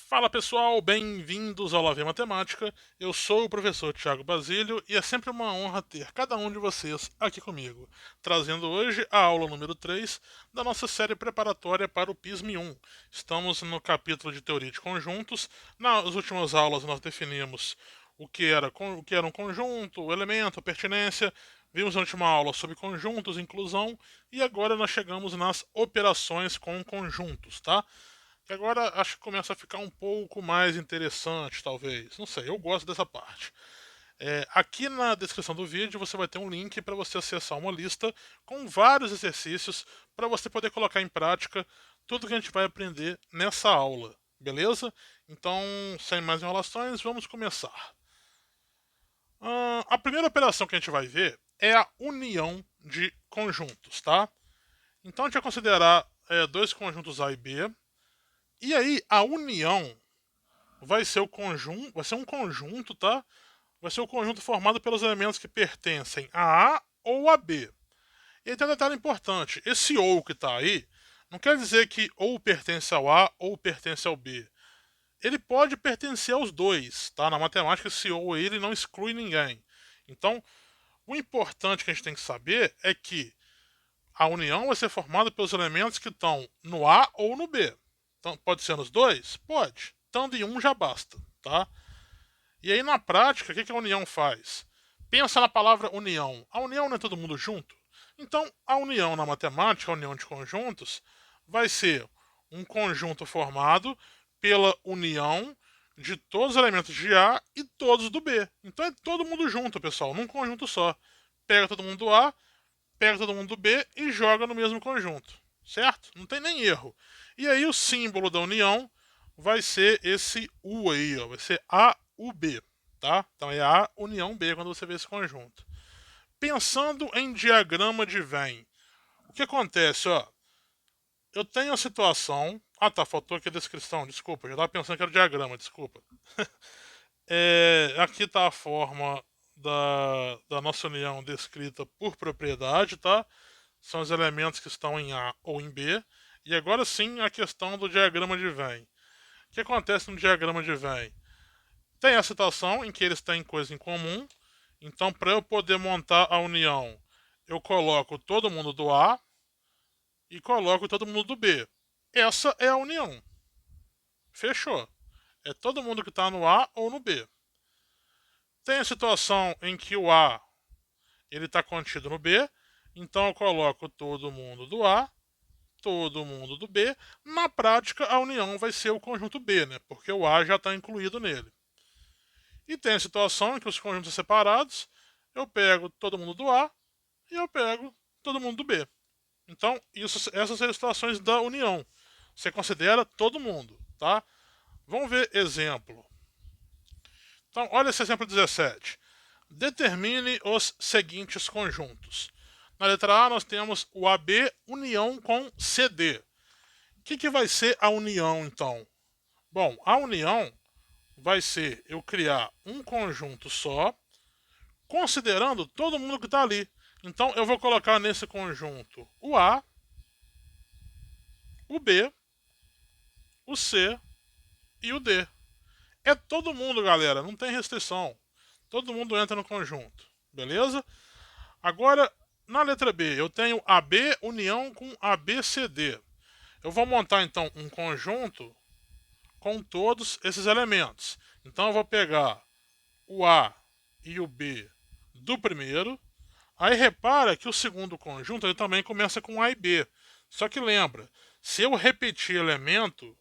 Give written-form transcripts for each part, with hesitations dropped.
Fala pessoal, bem-vindos ao Lave Matemática. Eu sou o professor Thiago Basílio e é sempre uma honra ter cada um de vocês aqui comigo, trazendo hoje a aula número 3 da nossa série preparatória para o PISM 1. Estamos no capítulo de teoria de conjuntos. Nas últimas aulas nós definimos o que era um conjunto, o elemento, a pertinência. Vimos na última aula sobre conjuntos, inclusão e agora nós chegamos nas operações com conjuntos, tá? Que agora acho que começa a ficar um pouco mais interessante, talvez. Não sei, eu gosto dessa parte. Aqui na descrição do vídeo você vai ter um link para você acessar uma lista com vários exercícios para você poder colocar em prática tudo que a gente vai aprender nessa aula, beleza? Então, sem mais enrolações, vamos começar. A primeira operação que a gente vai ver é a união de conjuntos, tá? Então a gente vai considerar dois conjuntos A e B. E aí, a união vai ser um conjunto, tá? Vai ser o conjunto formado pelos elementos que pertencem a ou a B. E aí tem um detalhe importante: esse ou que está aí não quer dizer que ou pertence ao A ou pertence ao B. Ele pode pertencer aos dois, tá? Na matemática, esse ou aí ele não exclui ninguém. Então, o importante que a gente tem que saber é que a união vai ser formada pelos elementos que estão no A ou no B. Então, pode ser nos dois? Pode. Estando em um já basta, tá? E aí, na prática, o que a união faz? Pensa na palavra união. A união não é todo mundo junto? Então, a união na matemática, a união de conjuntos, vai ser um conjunto formado pela união de todos os elementos de A e todos do B. Então é todo mundo junto, pessoal, num conjunto só. Pega todo mundo do A, pega todo mundo do B e joga no mesmo conjunto, certo? Não tem nem erro. E aí o símbolo da união vai ser esse U aí, ó, vai ser AUB, tá? Então é A união B quando você vê esse conjunto. Pensando em diagrama de Venn, o que acontece, ó? Eu tenho a situação. Ah, tá, faltou aqui a descrição, desculpa, já estava pensando que era o diagrama, desculpa. Aqui está a forma da nossa união descrita por propriedade, tá? São os elementos que estão em A ou em B. E agora sim a questão do diagrama de Venn. O que acontece no diagrama de Venn? Tem a situação em que eles têm coisa em comum. Então, para eu poder montar a união, eu coloco todo mundo do A e coloco todo mundo do B. Essa é a união. Fechou. É todo mundo que está no A ou no B. Tem a situação em que o A ele está contido no B, então eu coloco todo mundo do A, todo mundo do B. Na prática, a união vai ser o conjunto B, né? Porque o A já está incluído nele. E tem a situação em que os conjuntos são separados, eu pego todo mundo do A e eu pego todo mundo do B. Então, essas são as situações da união. Você considera todo mundo, tá? Vamos ver exemplo. Então, olha esse exemplo 17. Determine os seguintes conjuntos. Na letra A, nós temos o AB união com CD. O que vai ser a união, então? Bom, a união vai ser eu criar um conjunto só, considerando todo mundo que está ali. Então, eu vou colocar nesse conjunto o A, o B, o C e o D. É todo mundo, galera, não tem restrição. Todo mundo entra no conjunto, beleza? Agora, na letra B, eu tenho AB união com ABCD. Eu vou montar então um conjunto com todos esses elementos. Então eu vou pegar o A e o B do primeiro. Aí repara que o segundo conjunto ele também começa com A e B. Só que lembra, se eu repetir elemento,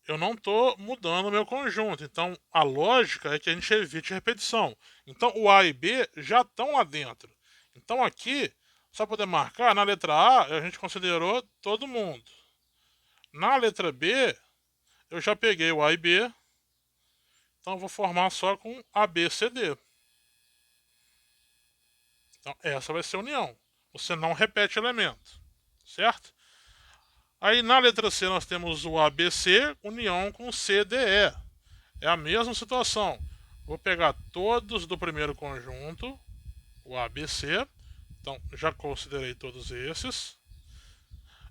eu não estou mudando o meu conjunto. Então a lógica é que a gente evite repetição. Então o A e B já estão lá dentro. Então aqui, só poder marcar, na letra A a gente considerou todo mundo. Na letra B, eu já peguei o A e B. Então eu vou formar só com A, B, C, D. Então essa vai ser a união. Você não repete elemento, certo? Aí na letra C nós temos o ABC união com CDE. É a mesma situação. Vou pegar todos do primeiro conjunto, o ABC. Então já considerei todos esses.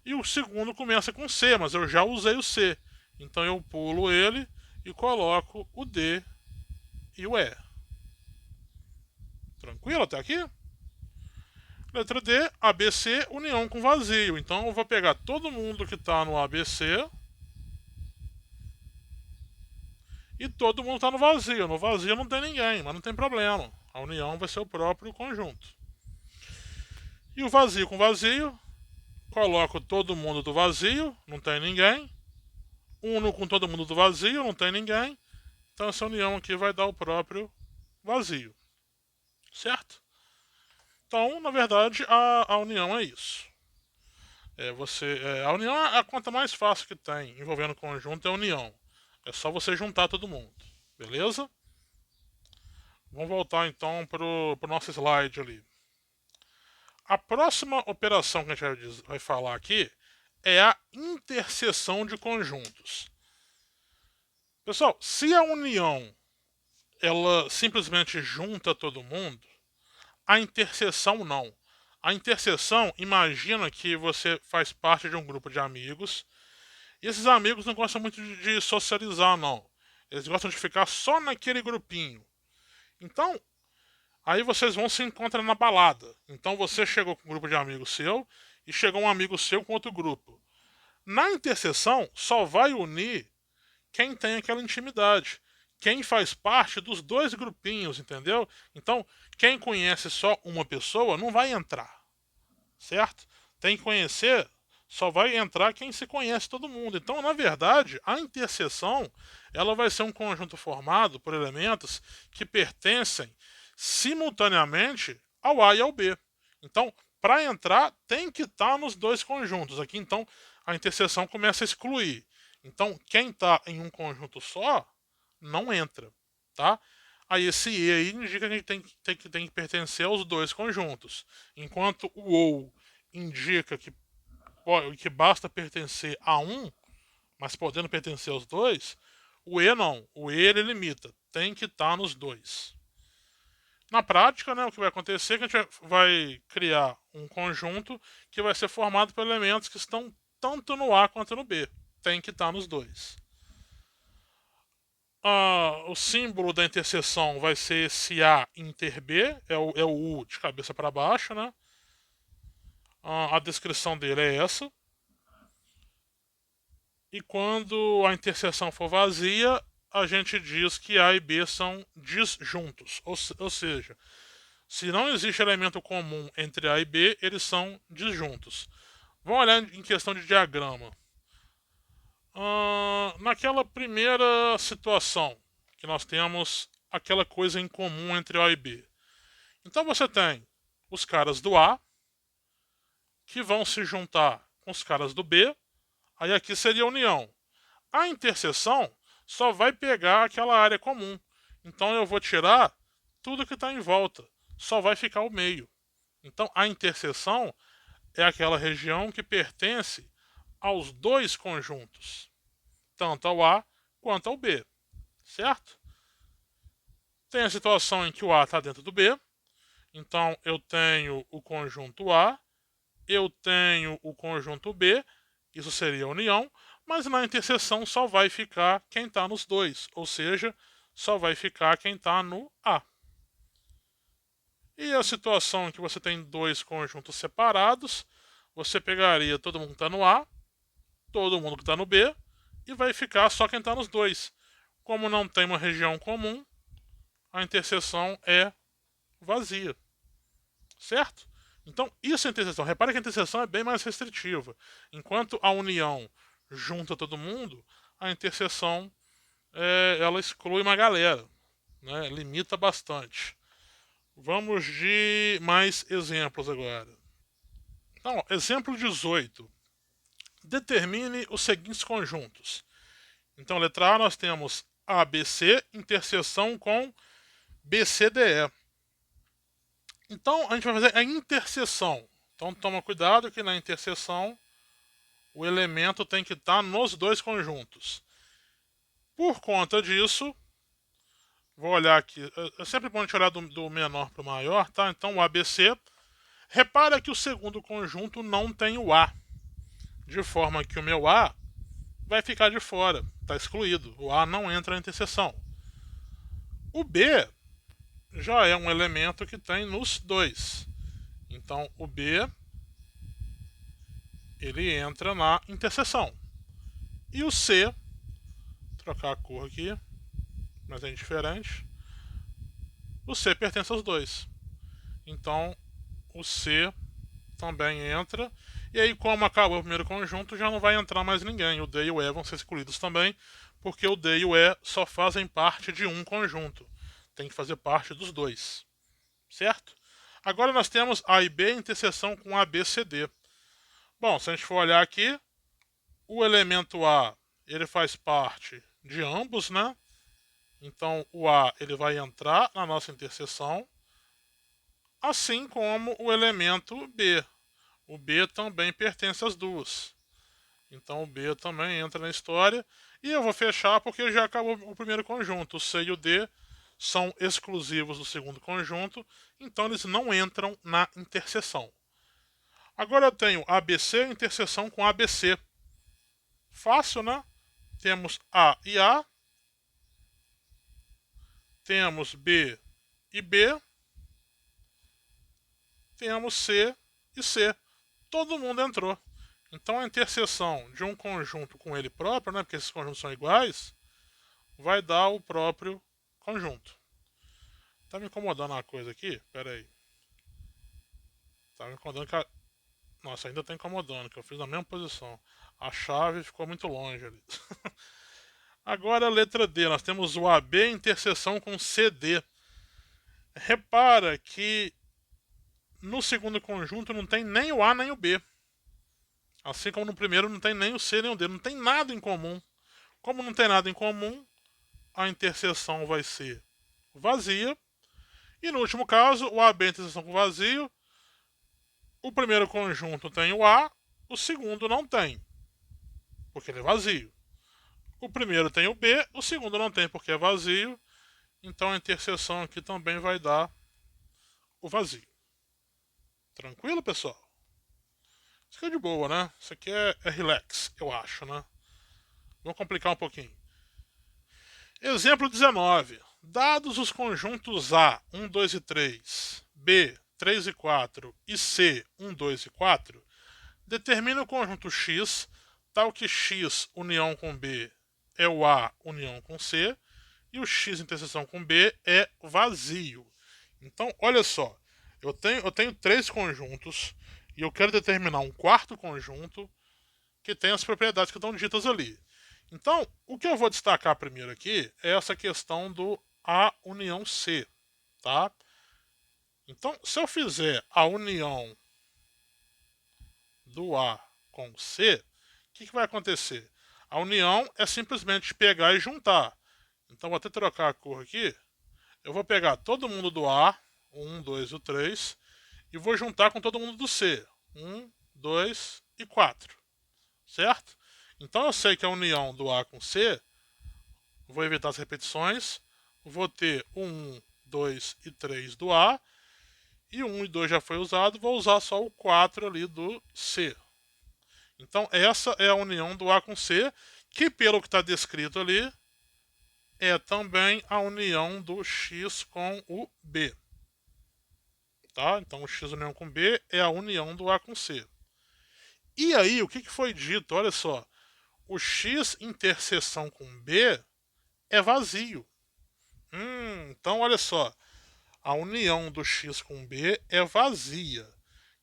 E o segundo começa com C, mas eu já usei o C. Então eu pulo ele e coloco o D e o E. Tranquilo até aqui? Letra D, ABC, união com vazio. Então eu vou pegar todo mundo que está no ABC e todo mundo está no vazio. No vazio não tem ninguém, mas não tem problema. A união vai ser o próprio conjunto. E o vazio com vazio, coloco todo mundo do vazio, não tem ninguém. Uno com todo mundo do vazio, não tem ninguém. Então essa união aqui vai dar o próprio vazio. Certo? Então, na verdade, a união é isso. A união é a conta mais fácil que tem envolvendo conjunto é a união. É só você juntar todo mundo. Beleza? Vamos voltar então pro nosso slide ali. A próxima operação que a gente vai falar aqui é a interseção de conjuntos. Pessoal, se a união ela simplesmente junta todo mundo, a interseção não. A interseção, imagina que você faz parte de um grupo de amigos e esses amigos não gostam muito de socializar, não. Eles gostam de ficar só naquele grupinho. Então, aí vocês vão se encontrar na balada. Então você chegou com um grupo de amigos seu e chegou um amigo seu com outro grupo. Na interseção, só vai unir quem tem aquela intimidade. Quem faz parte dos dois grupinhos, entendeu? Então, quem conhece só uma pessoa não vai entrar, certo? Tem que conhecer, só vai entrar quem se conhece todo mundo. Então, na verdade, a interseção ela vai ser um conjunto formado por elementos que pertencem simultaneamente ao A e ao B. Então, para entrar, tem que estar nos dois conjuntos. Aqui, então, a interseção começa a excluir. Então, quem está em um conjunto só, não entra, tá? Aí esse E aí indica que a gente tem que pertencer aos dois conjuntos. Enquanto o OU indica que basta pertencer a um, mas podendo pertencer aos dois, o E não. O E ele limita. Tem que estar nos dois. Na prática, né, o que vai acontecer é que a gente vai criar um conjunto que vai ser formado por elementos que estão tanto no A quanto no B. Tem que estar nos dois. O símbolo da interseção vai ser esse A inter B, é o U de cabeça para baixo, né? A descrição dele é essa. E quando a interseção for vazia, a gente diz que A e B são disjuntos. Ou seja, se não existe elemento comum entre A e B, eles são disjuntos. Vamos olhar em questão de diagrama. Naquela primeira situação, que nós temos aquela coisa em comum entre A e B. Então você tem os caras do A, que vão se juntar com os caras do B, aí aqui seria a união. A interseção só vai pegar aquela área comum. Então eu vou tirar tudo que está em volta, só vai ficar o meio. Então a interseção é aquela região que pertence aos dois conjuntos, tanto ao A quanto ao B, certo? Tem a situação em que o A está dentro do B, então eu tenho o conjunto A, eu tenho o conjunto B, isso seria a união, mas na interseção só vai ficar quem está nos dois, ou seja, só vai ficar quem está no A. E a situação em que você tem dois conjuntos separados, você pegaria todo mundo que está no A, todo mundo que está no B, e vai ficar só quem está nos dois. Como não tem uma região comum, a interseção é vazia. Certo? Então, isso é a interseção. Repare que a interseção é bem mais restritiva. Enquanto a união junta todo mundo, a interseção ela exclui uma galera. Né? Limita bastante. Vamos de mais exemplos agora. Então, exemplo 18. Determine os seguintes conjuntos. Então, letra A, nós temos ABC, interseção com BCDE. Então, a gente vai fazer a interseção. Então, toma cuidado que na interseção o elemento tem que estar nos dois conjuntos. Por conta disso, vou olhar aqui. É sempre bom a gente olhar do menor para o maior, tá? Então, o ABC. Repara que o segundo conjunto não tem o A. De forma que o meu A vai ficar de fora, está excluído. O A não entra na interseção. O B já é um elemento que tem nos dois. Então o B ele entra na interseção. E o C, vou trocar a cor aqui, mas é indiferente. O C pertence aos dois. Então o C também entra. E aí, como acabou o primeiro conjunto, já não vai entrar mais ninguém. O D e o E vão ser excluídos também, porque o D e o E só fazem parte de um conjunto. Tem que fazer parte dos dois. Certo? Agora nós temos A e B em interseção com A, B, C, D. Bom, se a gente for olhar aqui, o elemento A ele faz parte de ambos, né? Então o A ele vai entrar na nossa interseção, assim como o elemento B. O B também pertence às duas. Então o B também entra na história. E eu vou fechar porque já acabou o primeiro conjunto. O C e o D são exclusivos do segundo conjunto, então eles não entram na interseção. Agora eu tenho ABC em interseção com ABC. Fácil, né? Temos A e A. Temos B e B. Temos C e C. Todo mundo entrou. Então a interseção de um conjunto com ele próprio, né, porque esses conjuntos são iguais, vai dar o próprio conjunto. Tá me incomodando uma coisa aqui? Pera aí. Tá me incomodando que a... Nossa, ainda tá incomodando, que eu fiz na mesma posição. A chave ficou muito longe ali. Agora a letra D, nós temos o AB em interseção com CD. Repara que no segundo conjunto não tem nem o A nem o B. Assim como no primeiro não tem nem o C nem o D. Não tem nada em comum. Como não tem nada em comum, a interseção vai ser vazia. E no último caso, o AB em interseção com vazio. O primeiro conjunto tem o A, o segundo não tem, porque ele é vazio. O primeiro tem o B, o segundo não tem, porque é vazio. Então a interseção aqui também vai dar o vazio. Tranquilo, pessoal? Isso aqui é de boa, né? Isso aqui é relax, eu acho, né? Vamos complicar um pouquinho. Exemplo 19. Dados os conjuntos A, 1, 2 e 3, B, 3 e 4 e C, 1, 2 e 4, determina o conjunto X, tal que X união com B é o A união com C, e o X interseção com B é vazio. Então, olha só, eu tenho três conjuntos e eu quero determinar um quarto conjunto que tem as propriedades que estão ditas ali. Então, o que eu vou destacar primeiro aqui é essa questão do A união C, tá? Então, se eu fizer a união do A com o C, o que vai acontecer? A união é simplesmente pegar e juntar. Então, vou até trocar a cor aqui. Eu vou pegar todo mundo do A, 1, 2 e 3, e vou juntar com todo mundo do C, 1, 2 e 4, certo? Então eu sei que a união do A com C, vou evitar as repetições, vou ter o 1, 2 e 3 do A, e o 1 e 2 já foi usado, vou usar só o 4 ali do C. Então essa é a união do A com C, que pelo que está descrito ali, é também a união do X com o B. Tá? Então o X união com B é a união do A com C. E aí, o que foi dito? Olha só, o X interseção com B é vazio. Então, olha só, a união do X com B é vazia.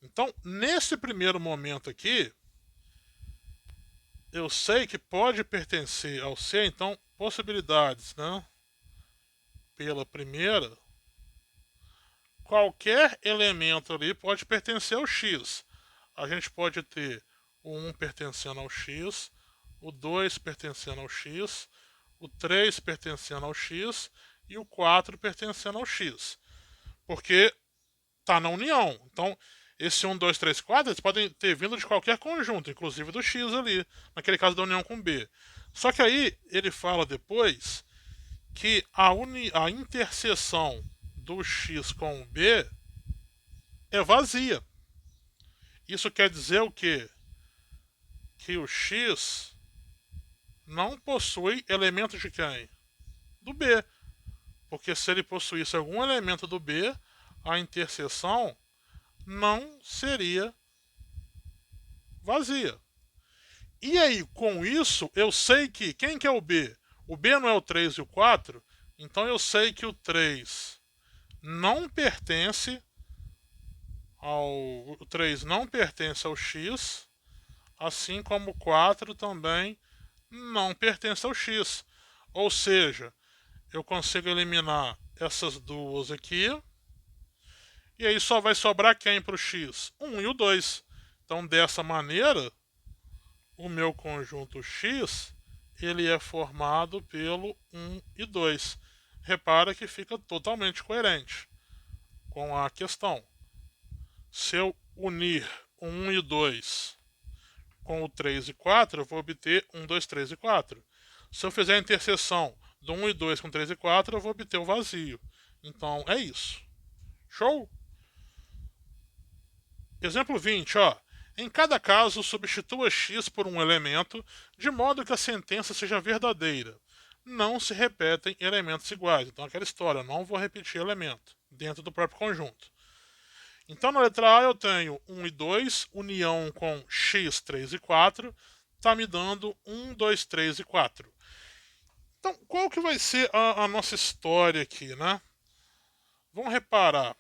Então, nesse primeiro momento aqui, eu sei que pode pertencer ao C, então, possibilidades, né? Pela primeira, qualquer elemento ali pode pertencer ao X. A gente pode ter o 1 pertencendo ao X, o 2 pertencendo ao X, o 3 pertencendo ao X e o 4 pertencendo ao X. Porque está na união. Então, esse 1, 2, 3, 4, eles podem ter vindo de qualquer conjunto, inclusive do X ali, naquele caso da união com B. Só que aí ele fala depois que a interseção do X com o B é vazia. Isso quer dizer o quê? Que o X não possui elemento de quem? Do B. Porque se ele possuísse algum elemento do B, a interseção não seria vazia. E aí, com isso, eu sei que quem que é o B? O B não é o 3 e o 4, então eu sei que o 3 não pertence o 3 não pertence ao X, assim como o 4 também não pertence ao X. Ou seja, eu consigo eliminar essas duas aqui. E aí só vai sobrar quem para o X? 1 e o 2. Então, dessa maneira, o meu conjunto X ele é formado pelo 1 e 2. Repara que fica totalmente coerente com a questão. Se eu unir o 1 e o 2 com o 3 e 4, eu vou obter 1, 2, 3 e 4. Se eu fizer a interseção do 1 e 2 com 3 e 4, eu vou obter o vazio. Então, é isso. Show? Exemplo 20, ó. Em cada caso, substitua x por um elemento, de modo que a sentença seja verdadeira. Não se repetem elementos iguais. Então, aquela história, não vou repetir elemento dentro do próprio conjunto. Então, na letra A, eu tenho 1 e 2, união com x, 3 e 4, está me dando 1, 2, 3 e 4. Então, qual que vai ser a nossa história aqui, né? Vamos reparar.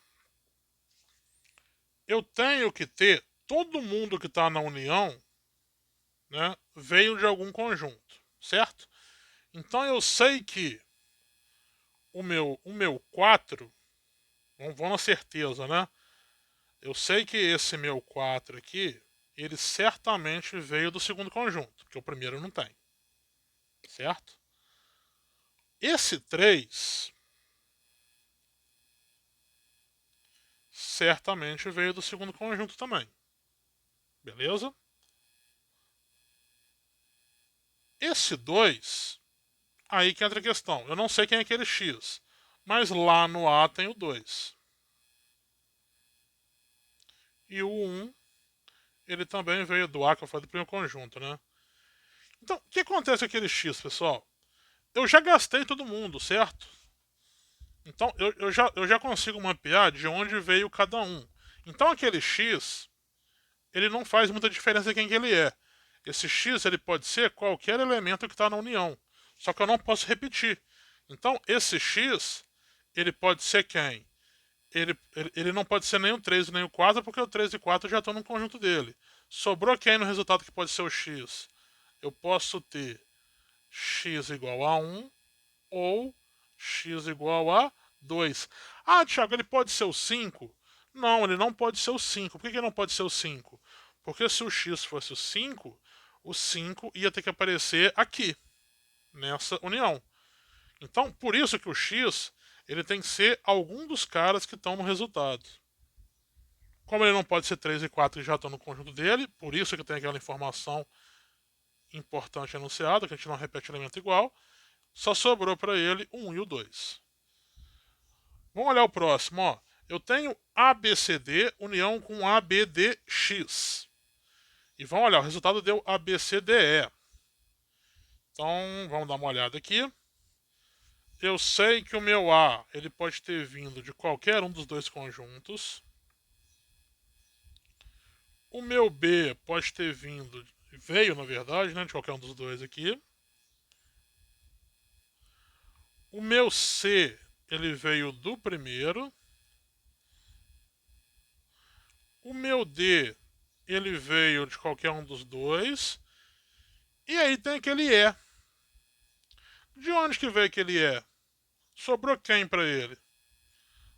Eu tenho que ter todo mundo que está na união, né, veio de algum conjunto, certo? Então eu sei que o meu 4, vamos na certeza, né? Eu sei que esse meu 4 aqui, ele certamente veio do segundo conjunto, porque o primeiro não tem, certo? Esse 3 certamente veio do segundo conjunto também, beleza? Esse 2, aí que entra a questão. Eu não sei quem é aquele X, mas lá no A tem o 2. E o 1, ele também veio do A, que eu falei do primeiro conjunto, né? Então, o que acontece com aquele X, pessoal? Eu já gastei todo mundo, certo? Então, eu já consigo mapear de onde veio cada um. Então, aquele X, ele não faz muita diferença quem que ele é. Esse X, ele pode ser qualquer elemento que está na união. Só que eu não posso repetir. Então, esse X, ele pode ser quem? Ele não pode ser nem o 3 nem o 4, porque o 3 e 4 já estão no conjunto dele. Sobrou quem no resultado que pode ser o X? Eu posso ter x igual a 1 ou x igual a 2. Ah, Thiago, ele pode ser o 5? Não, ele não pode ser o 5. Por que ele não pode ser o 5? Porque se o x fosse o 5 ia ter que aparecer aqui, nessa união. Então, por isso que o x ele tem que ser algum dos caras que estão no resultado. Como ele não pode ser 3 e 4 que já estão no conjunto dele, por isso que tem aquela informação importante anunciada, que a gente não repete elemento igual, só sobrou para ele o 1 e o 2. Vamos olhar o próximo. Ó. Eu tenho ABCD união com ABDX. E vamos olhar, o resultado deu ABCDE. Então, vamos dar uma olhada aqui. Eu sei que o meu A ele pode ter vindo de qualquer um dos dois conjuntos. O meu B pode ter vindo, veio na verdade, né, de qualquer um dos dois aqui. O meu C ele veio do primeiro. O meu D ele veio de qualquer um dos dois. E aí tem aquele E. De onde que veio aquele E? Sobrou quem para ele?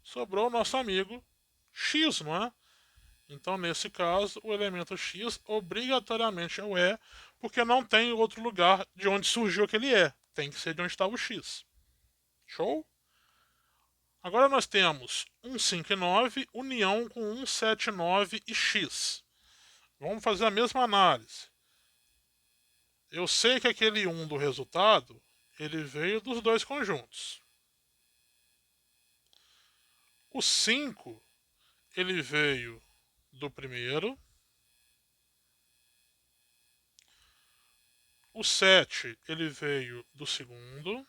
Sobrou o nosso amigo X, não é? Então, nesse caso, o elemento X obrigatoriamente é o E, porque não tem outro lugar de onde surgiu aquele E. Tem que ser de onde estava o X. Show? Agora nós temos 159 união com 179 e X. Vamos fazer a mesma análise. Eu sei que aquele 1 do resultado, ele veio dos dois conjuntos. O 5, ele veio do primeiro. o 7 ele veio do segundo.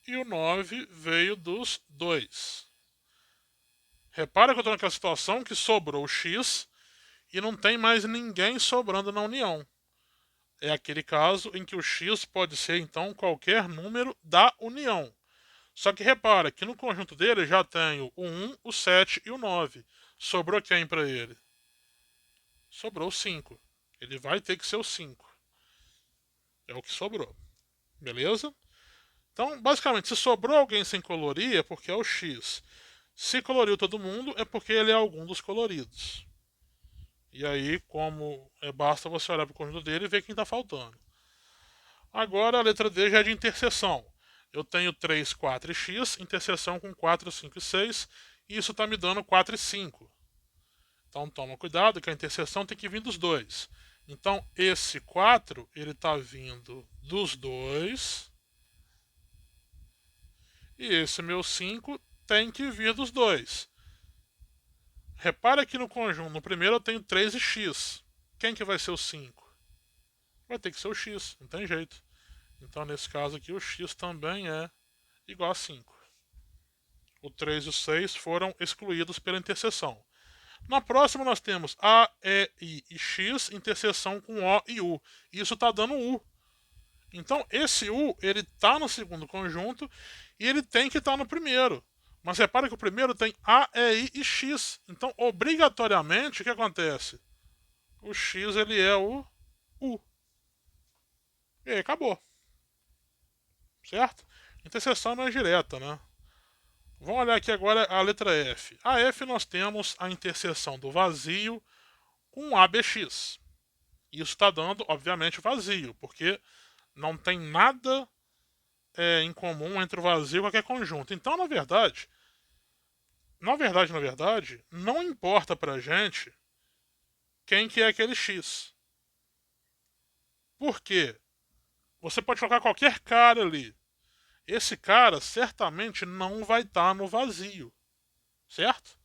E o 9 veio dos 2. Repara que eu estou naquela situação que sobrou o x e não tem mais ninguém sobrando na união. É aquele caso em que o x pode ser, então, qualquer número da união. Só que repara que no conjunto dele já tenho o 1, o 7 e o 9. Sobrou quem para ele? Sobrou o 5. Ele vai ter que ser o 5. É o que sobrou. Beleza? Então, basicamente, se sobrou alguém sem colorir é porque é o x. Se coloriu todo mundo é porque ele é algum dos coloridos. E aí, como basta você olhar para o conjunto dele e ver quem está faltando. Agora a letra D já é de interseção. Eu tenho 3, 4 e x, interseção com 4, 5 e 6, e isso está me dando 4 e 5. Então toma cuidado que a interseção tem que vir dos dois. Então esse 4 ele está vindo dos dois, e esse meu 5 tem que vir dos dois. Repara que no conjunto, no primeiro eu tenho 3 e x. Quem que vai ser o 5? Vai ter que ser o x, não tem jeito. Então nesse caso aqui o x também é igual a 5. O 3 e o 6 foram excluídos pela interseção. Na próxima nós temos A, E, I e X, interseção com O e U. Isso está dando U. Então esse U ele está no segundo conjunto e ele tem que estar no primeiro. Mas repara que o primeiro tem A, E, I e X. Então, obrigatoriamente, o que acontece? O X ele é o U. E aí acabou. Certo? Interseção não é direta, né? Vamos olhar aqui agora a letra F. A F nós temos a interseção do vazio com ABX. Isso está dando, obviamente, vazio, porque não tem nada em comum entre o vazio e qualquer conjunto. Então, na verdade, não importa pra gente quem que é aquele X. Por quê? Você pode colocar qualquer cara ali. Esse cara certamente não vai estar no vazio. Certo?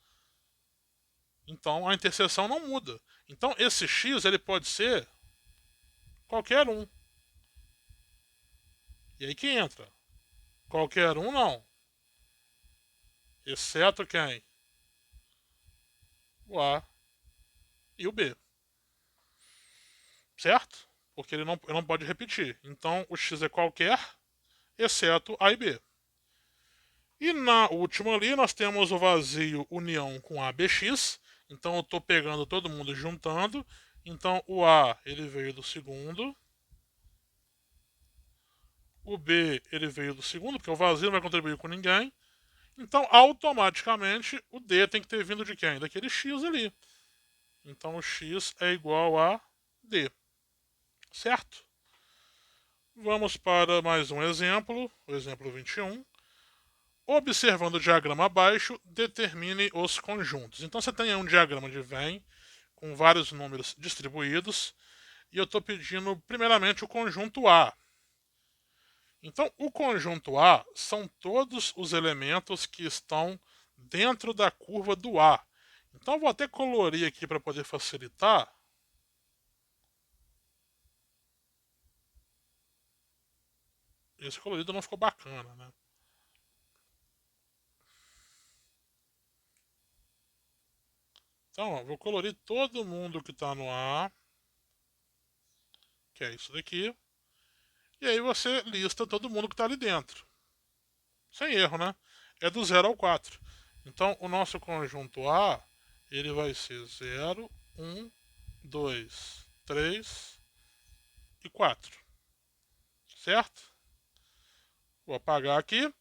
Então a interseção não muda. Então esse X ele pode ser qualquer um. E aí que entra? Qualquer um não. Exceto quem? O A e o B. Certo? Porque ele não pode repetir. Então o X é qualquer, exceto A e B. E na última ali nós temos o vazio união com ABX. Então eu estou pegando todo mundo e juntando. Então o A ele veio do segundo. O B ele veio do segundo, porque o vazio não vai contribuir com ninguém. Então automaticamente o D tem que ter vindo de quem? Daquele X ali. Então o X é igual a D. Certo? Vamos para mais um exemplo, o exemplo 21. Observando o diagrama abaixo, determine os conjuntos. Então você tem aí um diagrama de Venn com vários números distribuídos e eu estou pedindo primeiramente o conjunto A. Então o conjunto A são todos os elementos que estão dentro da curva do A. Então eu vou até colorir aqui para poder facilitar. Esse colorido não ficou bacana, né? Então, ó, vou colorir todo mundo que está no A, que é isso daqui. E aí você lista todo mundo que está ali dentro. Sem erro, né? É do 0 ao 4. Então, o nosso conjunto A, ele vai ser 0, 1, 2, 3 e 4. Certo? Vou apagar aqui.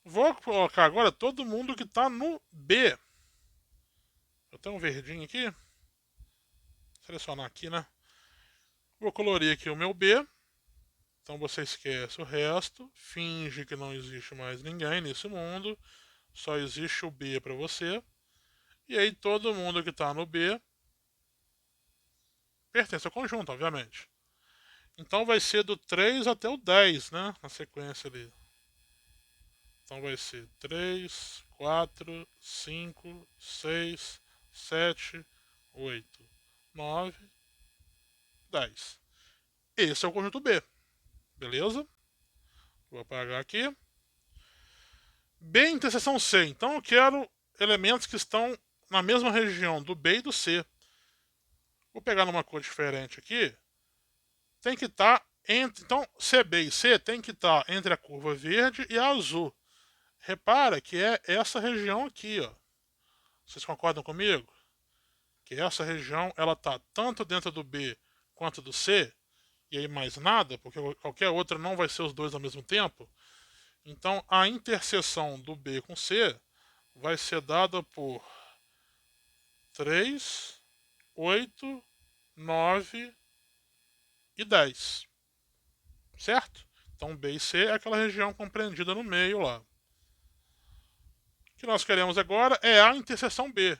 Vou colocar agora todo mundo que está no B. Eu tenho um verdinho aqui. Selecionar aqui, né? Vou colorir aqui o meu B. Então você esquece o resto. Finge que não existe mais ninguém nesse mundo. Só existe o B para você. E aí todo mundo que está no B pertence ao conjunto, obviamente. Então vai ser do 3 até o 10, né? Na sequência ali. Então vai ser 3, 4, 5, 6, 7, 8, 9 10. Esse é o conjunto B. Beleza? Vou apagar aqui. B interseção C. Então eu quero elementos que estão na mesma região do B e do C. Vou pegar numa cor diferente aqui. Tem que estar entre. Então, CB e C tem que estar entre a curva verde e a azul. Repara que é essa região aqui, ó. Vocês concordam comigo? Que essa região ela está tanto dentro do B quanto do C, e aí mais nada, porque qualquer outra não vai ser os dois ao mesmo tempo. Então a interseção do B com C vai ser dada por 3, 8, 9 e 10. Certo? Então B e C é aquela região compreendida no meio lá. O que nós queremos agora é a interseção B.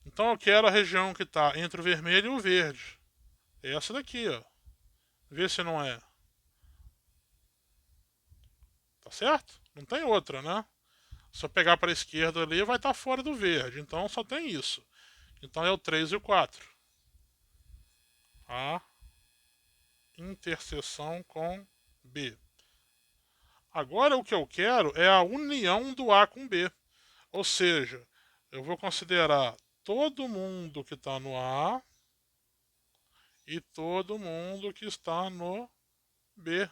Então eu quero a região que está entre o vermelho e o verde. É essa daqui, ó. Vê se não é. Tá certo? Não tem outra, né? Se eu pegar para a esquerda ali, vai estar fora do verde. Então só tem isso. Então é o 3 e o 4. A interseção com B. Agora o que eu quero é a união do A com B. Ou seja, eu vou considerar todo mundo que está no A e todo mundo que está no B.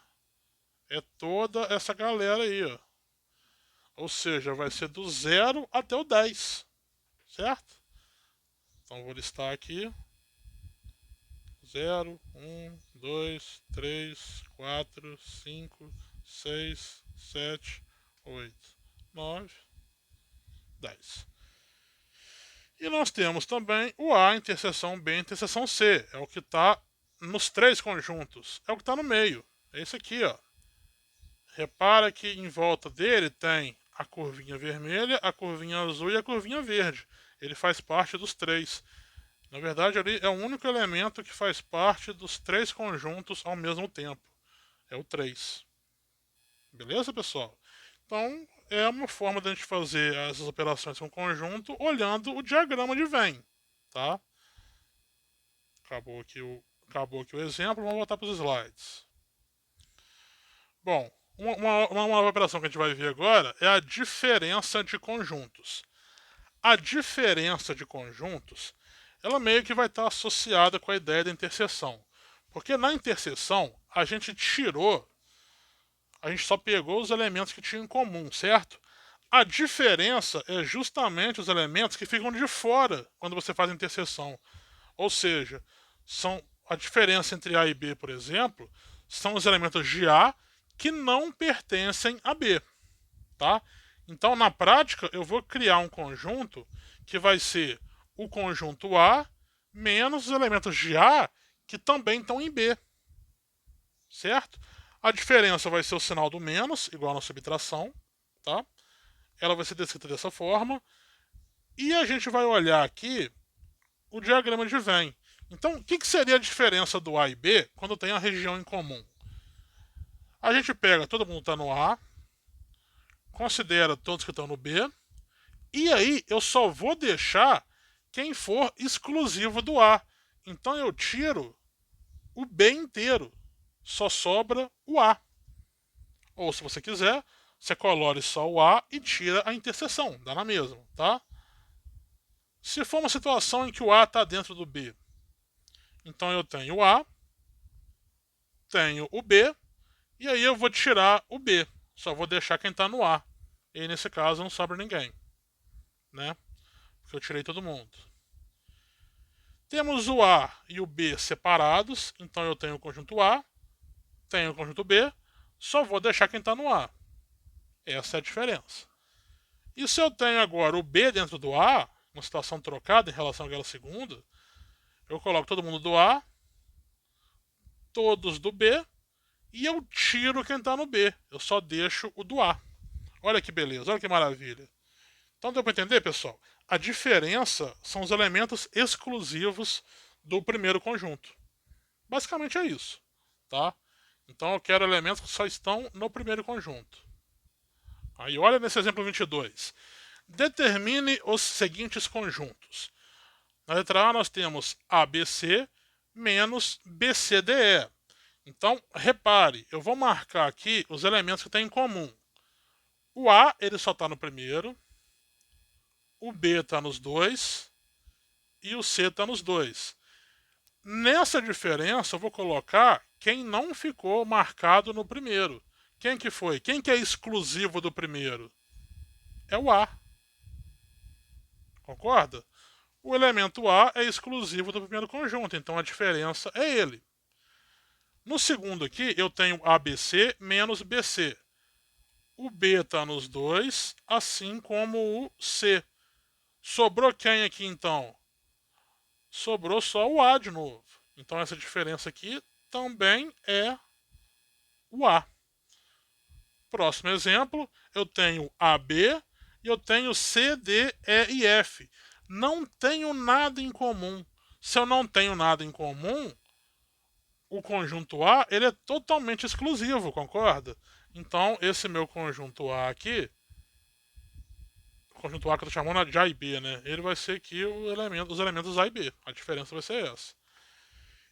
É toda essa galera aí, ó. Ou seja, vai ser do 0 até o 10. Certo? Então vou listar aqui. 0, 1, 2, 3, 4, 5, 6, 7, 8, 9, 10. E nós temos também o A interseção B interseção C. É o que está nos três conjuntos. É o que está no meio. É esse aqui, ó. Repara que em volta dele tem a curvinha vermelha, a curvinha azul e a curvinha verde. Ele faz parte dos três. Na verdade, ali é o único elemento que faz parte dos três conjuntos ao mesmo tempo. É o 3. Beleza, pessoal? Então, é uma forma de a gente fazer essas operações com conjunto olhando o diagrama de Venn. Tá? Acabou aqui o exemplo, vamos voltar para os slides. Bom, uma operação que a gente vai ver agora é a diferença de conjuntos. A diferença de conjuntos, ela meio que vai estar associada com a ideia da interseção. Porque na interseção, a gente só pegou os elementos que tinham em comum, certo? A diferença é justamente os elementos que ficam de fora quando você faz a interseção. Ou seja, a diferença entre A e B, por exemplo, são os elementos de A que não pertencem a B. Tá? Então, na prática, eu vou criar um conjunto que vai ser o conjunto A menos os elementos de A que também estão em B. Certo? A diferença vai ser o sinal do menos, igual na subtração. Tá? Ela vai ser descrita dessa forma. E a gente vai olhar aqui o diagrama de Venn. Então, o que seria a diferença do A e B quando tem a região em comum? A gente pega, todo mundo está no A, considera todos que estão no B, e aí eu só vou deixar quem for exclusivo do A. Então eu tiro o B inteiro, só sobra o A. Ou se você quiser, você colore só o A e tira a interseção, dá na mesma, tá? Se for uma situação em que o A está dentro do B, então eu tenho o A, tenho o B, e aí eu vou tirar o B, só vou deixar quem está no A. E aí, nesse caso não sobra ninguém, né? Porque eu tirei todo mundo. Temos o A e o B separados, então eu tenho o conjunto A, tenho o conjunto B, só vou deixar quem está no A. Essa é a diferença. E se eu tenho agora o B dentro do A, uma situação trocada em relação àquela segunda, eu coloco todo mundo do A, todos do B, e eu tiro quem está no B. Eu só deixo o do A. Olha que beleza, olha que maravilha. Então deu para entender, pessoal? A diferença são os elementos exclusivos do primeiro conjunto. Basicamente é isso, tá? Então eu quero elementos que só estão no primeiro conjunto. Aí olha nesse exemplo 22. Determine os seguintes conjuntos. Na letra A nós temos ABC menos BCDE. Então, repare, eu vou marcar aqui os elementos que tem em comum. O A, ele só está no primeiro, o B está nos dois e o C está nos dois. Nessa diferença, eu vou colocar quem não ficou marcado no primeiro. Quem que foi? Quem que é exclusivo do primeiro? É o A. Concorda? O elemento A é exclusivo do primeiro conjunto, então a diferença é ele. No segundo aqui, eu tenho ABC menos BC. O B está nos dois, assim como o C. Sobrou quem aqui então? Sobrou só o A de novo. Então essa diferença aqui também é o A. Próximo exemplo, eu tenho AB e eu tenho C, D, E e F. Não tenho nada em comum. Se eu não tenho nada em comum, o conjunto A ele é totalmente exclusivo, concorda? Então, esse meu conjunto A aqui, o conjunto A que eu estou chamando de A e B, né? Ele vai ser aqui os elementos A e B. A diferença vai ser essa.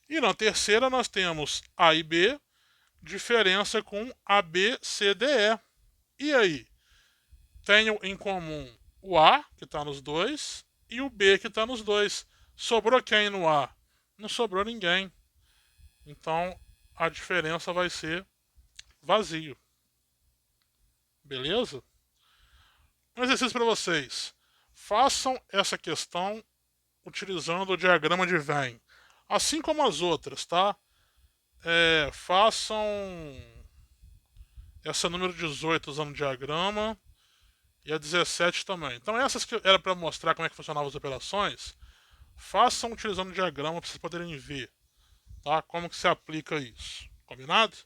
E na terceira nós temos A e B, diferença com AB, C, D, E. E aí? Tenho em comum o A, que está nos dois, e o B, que está nos dois. Sobrou quem no A? Não sobrou ninguém. Então, a diferença vai ser vazio. Beleza? Um exercício para vocês. Façam essa questão utilizando o diagrama de Venn. Assim como as outras, tá? Façam essa número 18 usando o diagrama e a 17 também. Então essas que era para mostrar como é que funcionavam as operações, façam utilizando o diagrama para vocês poderem ver, tá? Como que se aplica isso. Combinado?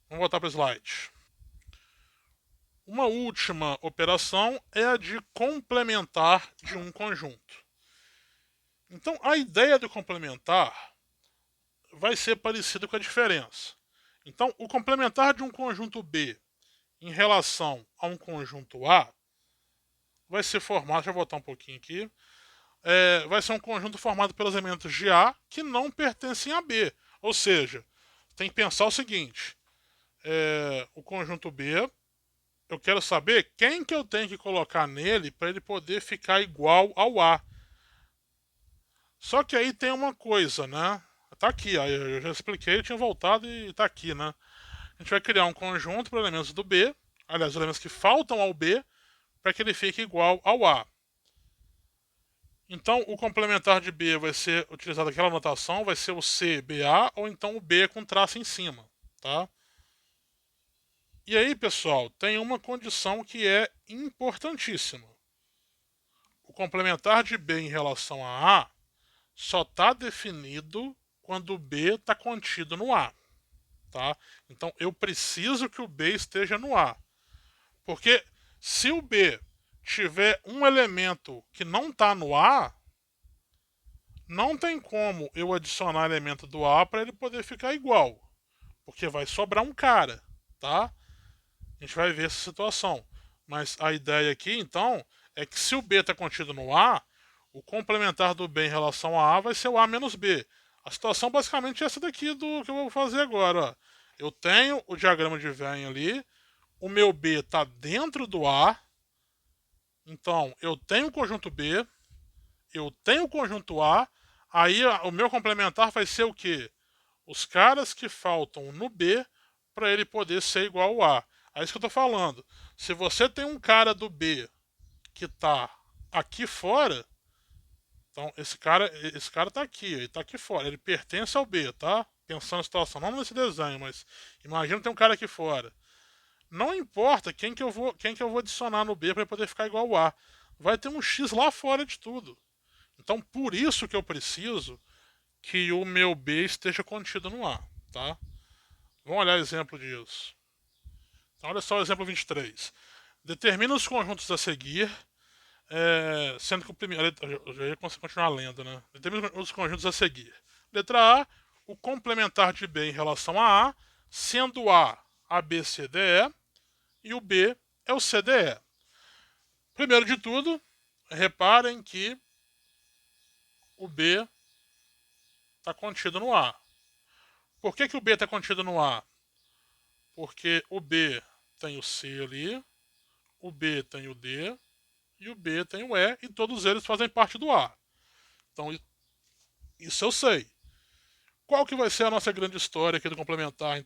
Vamos voltar para o slide. Uma última operação é a de complementar de um conjunto. Então a ideia do complementar vai ser parecida com a diferença. Então o complementar de um conjunto B em relação a um conjunto A vai ser formado, deixa eu voltar um pouquinho aqui, vai ser um conjunto formado pelos elementos de A que não pertencem a B. Ou seja, tem que pensar o seguinte, o conjunto B, eu quero saber quem que eu tenho que colocar nele para ele poder ficar igual ao A. Só que aí tem uma coisa, né? Tá aqui, eu já expliquei, eu tinha voltado e tá aqui, né? A gente vai criar um conjunto para elementos do B, aliás, os elementos que faltam ao B, para que ele fique igual ao A. Então, o complementar de B vai ser utilizado aquela notação, vai ser o CBA ou então o B com traço em cima, tá? E aí, pessoal, tem uma condição que é importantíssima. O complementar de B em relação a A só está definido quando o B está contido no A, tá? Então, eu preciso que o B esteja no A. Porque se o B tiver um elemento que não está no A, não tem como eu adicionar elemento do A para ele poder ficar igual. Porque vai sobrar um cara, tá? A gente vai ver essa situação. Mas a ideia aqui, então, é que se o B está contido no A, o complementar do B em relação a vai ser o A menos B. A situação basicamente é essa daqui do que eu vou fazer agora. Ó. Eu tenho o diagrama de Venn ali, o meu B está dentro do A, então eu tenho o conjunto B, eu tenho o conjunto A, aí o meu complementar vai ser o quê? Os caras que faltam no B para ele poder ser igual ao A. É isso que eu estou falando. Se você tem um cara do B que está aqui fora, então esse cara está aqui, ele está aqui fora, ele pertence ao B, tá? Pensando na situação, não nesse desenho, mas imagina que tem um cara aqui fora. Não importa quem que eu vou adicionar no B para poder ficar igual ao A. Vai ter um X lá fora de tudo. Então por isso que eu preciso que o meu B esteja contido no A, tá? Vamos olhar exemplo disso. Então, olha só o exemplo 23. Determina os conjuntos a seguir, sendo que o primeiro. Eu já ia continuar lendo, né? Determina os conjuntos a seguir. Letra A, o complementar de B em relação a, sendo A, B, C, D, E, e o B é o C, D, E. Primeiro de tudo, reparem que o B está está contido no A. Por que o B está contido no A? Porque o B tem o C ali, o B tem o D e o B tem o E, e todos eles fazem parte do A. Então, isso eu sei. Qual que vai ser a nossa grande história aqui do complementar?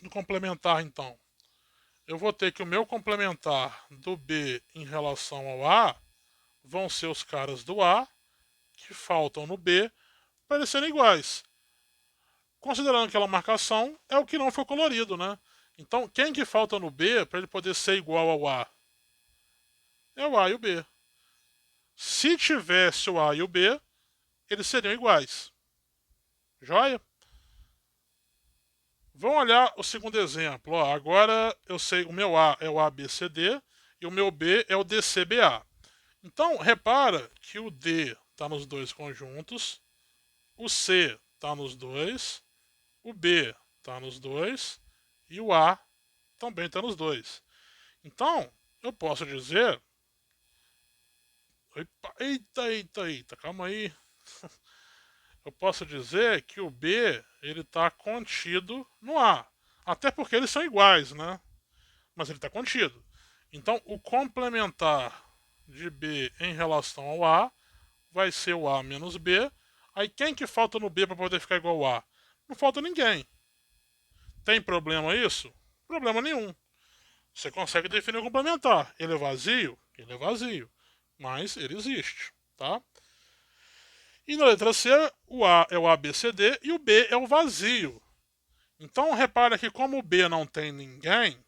No complementar, então, eu vou ter que o meu complementar do B em relação ao A vão ser os caras do A que faltam no B para eles serem iguais. Considerando aquela marcação, é o que não foi colorido, né? Então, quem que falta no B para ele poder ser igual ao A? É o A e o B. Se tivesse o A e o B, eles seriam iguais. Joia? Vamos olhar o segundo exemplo. Ó, agora eu sei o meu A é o ABCD e o meu B é o DCBA. Então, repara que o D está nos dois conjuntos, o C está nos dois, o B está nos dois e o A também está nos dois. Então, eu posso dizer. Eita, calma aí. Eu posso dizer que o B ele está contido no A. Até porque eles são iguais, né? Mas ele está contido. Então, o complementar de B em relação ao A vai ser o A menos B. Aí, quem que falta no B para poder ficar igual ao A? Não falta ninguém. Tem problema isso? Problema nenhum. Você consegue definir o complementar. Ele é vazio? Ele é vazio. Mas ele existe, tá? E na letra C, o A é o ABCD e o B é o vazio. Então, repare que como o B não tem ninguém,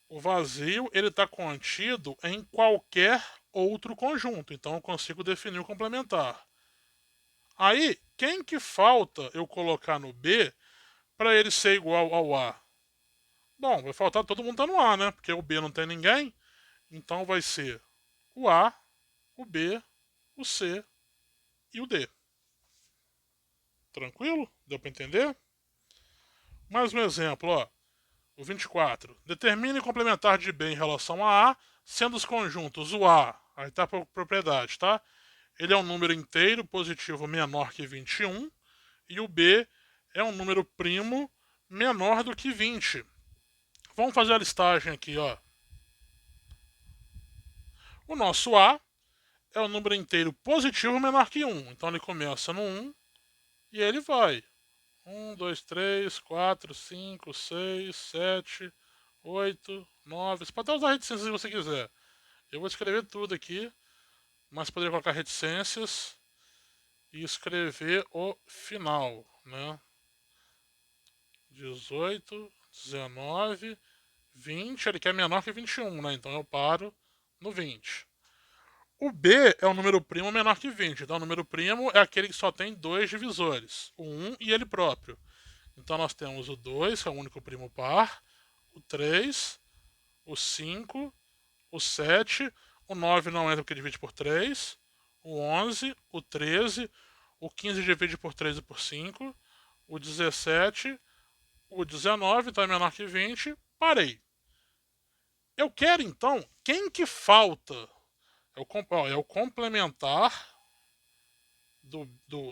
o vazio ele está contido em qualquer outro conjunto. Então, eu consigo definir o complementar. Aí, quem que falta eu colocar no B para ele ser igual ao A? Bom, vai faltar todo mundo tá no A, né? Porque o B não tem ninguém. Então, vai ser o A, o B, o C e o D. Tranquilo? Deu para entender? Mais um exemplo, ó. O 24. Determine complementar de B em relação a A, sendo os conjuntos o A, aí está por propriedade, tá? Ele é um número inteiro positivo menor que 21 e o B é um número primo menor do que 20. Vamos fazer a listagem aqui, ó. O nosso A é um número inteiro positivo menor que 1. Então ele começa no 1 e ele vai 1, 2, 3, 4, 5, 6, 7, 8, 9. Você pode até usar reticências se você quiser. Eu vou escrever tudo aqui, mas poderia colocar reticências e escrever o final, né? 18, 19, 20. Ele quer menor que 21, né? Então eu paro no 20. O B é um número primo menor que 20. Então o número primo é aquele que só tem dois divisores, o 1 e ele próprio. Então nós temos o 2, que é o único primo par, o 3, o 5, o 7, o 9 não entra porque divide por 3, o 11, o 13, o 15 divide por 3 e por 5, o 17, o 19, então é menor que 20, parei. Eu quero então, quem que falta? É o complementar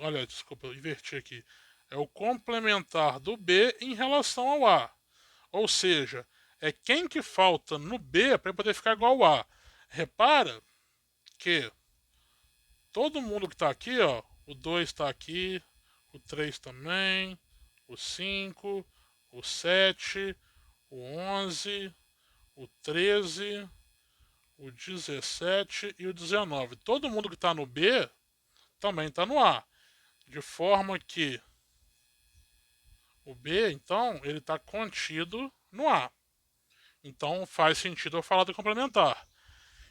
olha, desculpa, eu inverti aqui. É o complementar do B em relação ao A. Ou seja, é quem que falta no B para poder ficar igual ao A. Repara que todo mundo que está aqui, ó, o 2 está aqui, o 3 também, o 5, o 7, o 11, o 13, o 17 e o 19. Todo mundo que está no B também está no A. De forma que o B, então, ele está contido no A. Então faz sentido eu falar do complementar.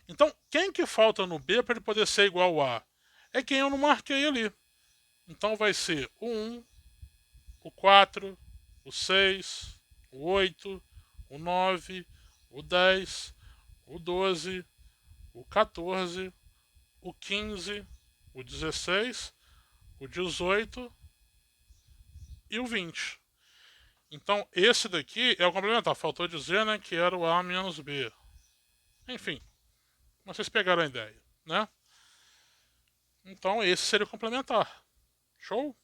Então, quem que falta no B para ele poder ser igual ao A? É quem eu não marquei ali. Então vai ser o 1, o 4, o 6, o 8, o 9, o 10, o 12, o 14, o 15, o 16, o 18 e o 20. Então, esse daqui é o complementar. Faltou dizer, né, que era o A menos B. Enfim, vocês pegaram a ideia, né? Então, esse seria o complementar. Show?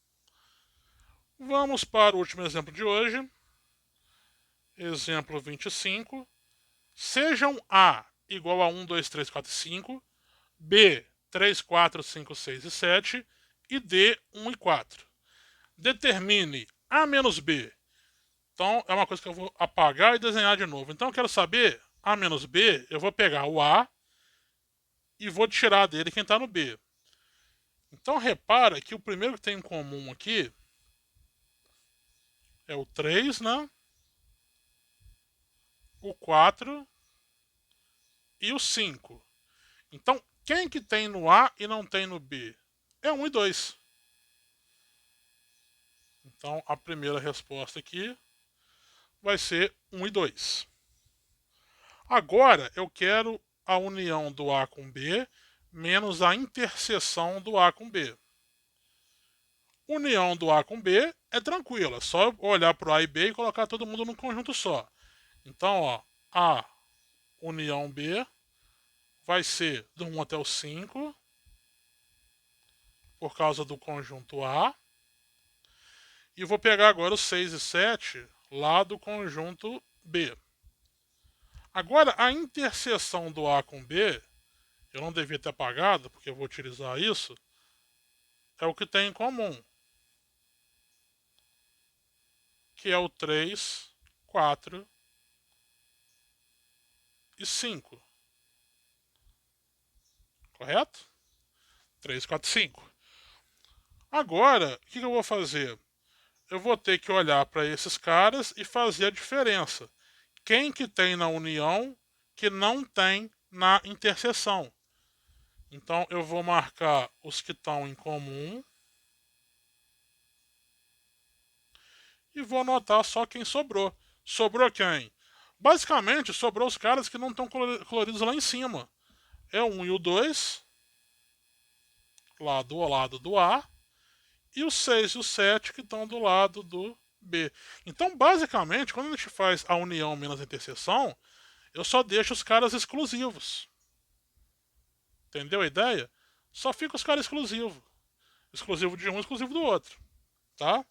Vamos para o último exemplo de hoje. Exemplo 25. Sejam A igual a 1, 2, 3, 4 e 5, B 3, 4, 5, 6 e 7 e D 1 e 4. Determine A menos B. Então é uma coisa que eu vou apagar e desenhar de novo. Então eu quero saber A menos B, eu vou pegar o A e vou tirar dele quem está no B. Então repara que o primeiro que tem em comum aqui é o 3, né? O 4 e o 5. Então, quem que tem no A e não tem no B? É 1 e 2. Então, a primeira resposta aqui vai ser 1 e 2. Agora, eu quero a união do A com B menos a interseção do A com B. União do A com B é tranquila, só olhar para o A e B e colocar todo mundo num conjunto só. Então, ó, A união B vai ser do 1 até o 5, por causa do conjunto A. E vou pegar agora os 6 e 7 lá do conjunto B. Agora, a interseção do A com B, eu não devia ter apagado, porque eu vou utilizar isso, é o que tem em comum, que é o 3, 4 e 5. Correto? 3, 4 e 5. Agora, o que eu vou fazer? Eu vou ter que olhar para esses caras e fazer a diferença. Quem que tem na união que não tem na interseção? Então eu vou marcar os que estão em comum e vou anotar só quem sobrou. Sobrou quem? Basicamente, sobrou os caras que não estão coloridos lá em cima. É o 1 e o 2, lado ao lado do A, e o 6 e o 7 que estão do lado do B. Então, basicamente, quando a gente faz a união menos a interseção, eu só deixo os caras exclusivos. Entendeu a ideia? Só fica os caras exclusivos. Exclusivo de um, exclusivo do outro. Tá?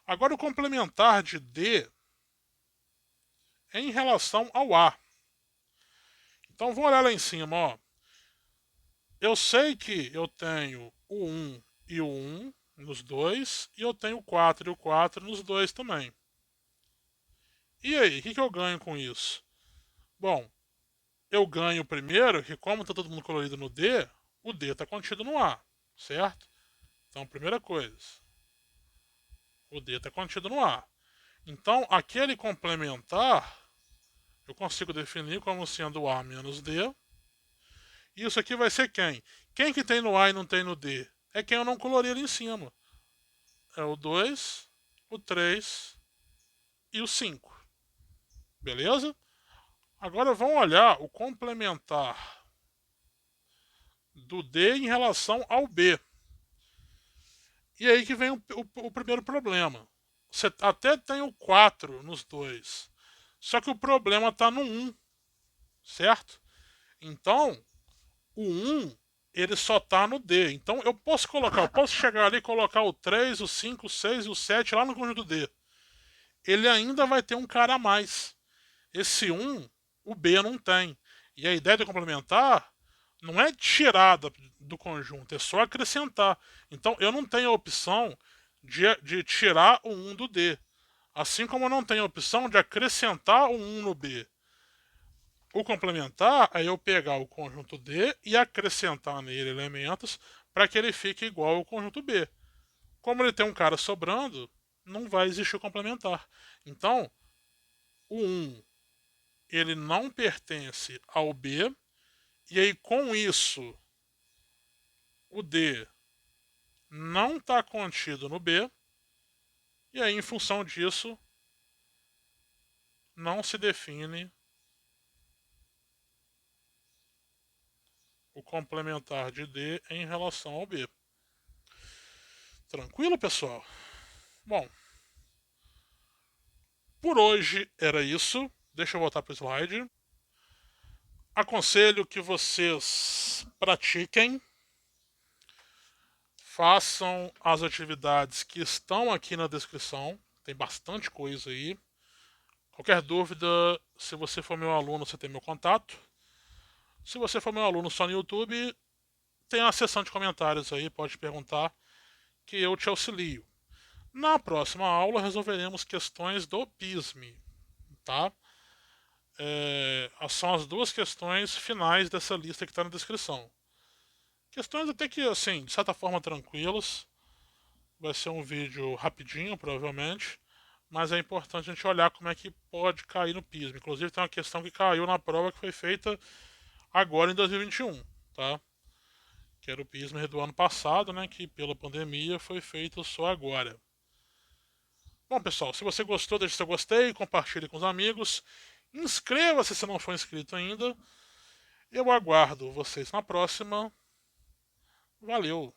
Agora o complementar de D é em relação ao A. Então vamos olhar lá em cima, ó. Eu sei que eu tenho o 1 e o 1 nos dois, e eu tenho o 4 e o 4 nos dois também. E aí, o que eu ganho com isso? Bom, eu ganho primeiro que, como está todo mundo colorido no D, o D está contido no A, certo? Então, primeira coisa, o D está contido no A. Então, aquele complementar, eu consigo definir como sendo A menos D. Isso aqui vai ser quem? Quem que tem no A e não tem no D? É quem eu não colori ali em cima. É o 2, o 3 e o 5. Beleza? Agora vamos olhar o complementar do D em relação ao B. E aí que vem o primeiro problema. Você até tem o 4 nos dois. Só que o problema está no 1. Certo? Então, o 1 ele só está no D. Então eu posso chegar ali e colocar o 3, o 5, o 6 e o 7 lá no conjunto D. Ele ainda vai ter um cara a mais. Esse 1, o B não tem. E a ideia de complementar não é tirada do conjunto, é só acrescentar. Então eu não tenho a opção de tirar o 1 do D. Assim como eu não tenho a opção de acrescentar o 1 no B. O complementar é eu pegar o conjunto D e acrescentar nele elementos para que ele fique igual ao conjunto B. Como ele tem um cara sobrando, não vai existir o complementar. Então, o 1 ele não pertence ao B, e aí com isso o D não está contido no B, e aí em função disso não se define o complementar de D em relação ao B. Tranquilo, pessoal? Bom, por hoje era isso. Deixa eu voltar para o slide. Aconselho que vocês pratiquem, Façam as atividades que estão aqui na descrição. Tem bastante coisa aí. Qualquer dúvida, se você for meu aluno, você tem meu contato. Se você for meu aluno só no YouTube, tem a seção de comentários aí, pode perguntar que eu te auxilio. Na próxima aula resolveremos questões do PISM, tá? São as duas questões finais dessa lista que está na descrição. Questões até que, assim, de certa forma tranquilas. Vai ser um vídeo rapidinho, provavelmente. Mas é importante a gente olhar como é que pode cair no PISM. Inclusive tem uma questão que caiu na prova que foi feita agora em 2021, tá? Que era o PISM do ano passado, né? Que pela pandemia foi feito só agora. Bom, pessoal, se você gostou, deixe seu gostei, compartilhe com os amigos. Inscreva-se se não for inscrito ainda. Eu aguardo vocês na próxima. Valeu!